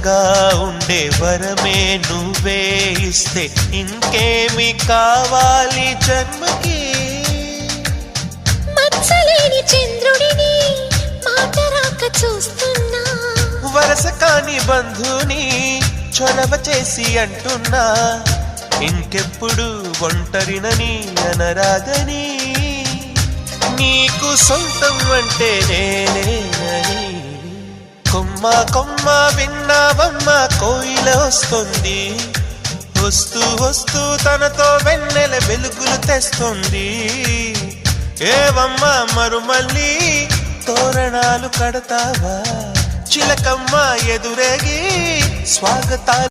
చల్లగా ఉండే వరమే నువ్వే ఇస్తే ఇంకేమి కావాలి జన్మకి. మచ్చలేని చంద్రుడిని మాట రాక చూస్తున్నా, వరస కాని బంధుని చొరవ చేసి అంటున్నా, ఇంకెప్పుడు ఒంటరినని అనరాదని, నీకు సొంతం అంటే నేనేనని. కొమ్మ కొమ్మ విన్నావమ్మ కోయిల వస్తుంది, వస్తూ వస్తూ తనతో వెన్నెల వెలుగులు తెస్తుంది. ఏవమ్మ మరుమల్లి తోరణాలు కడతావా, చిలకమ్మ ఎదురేగి స్వాగతాలు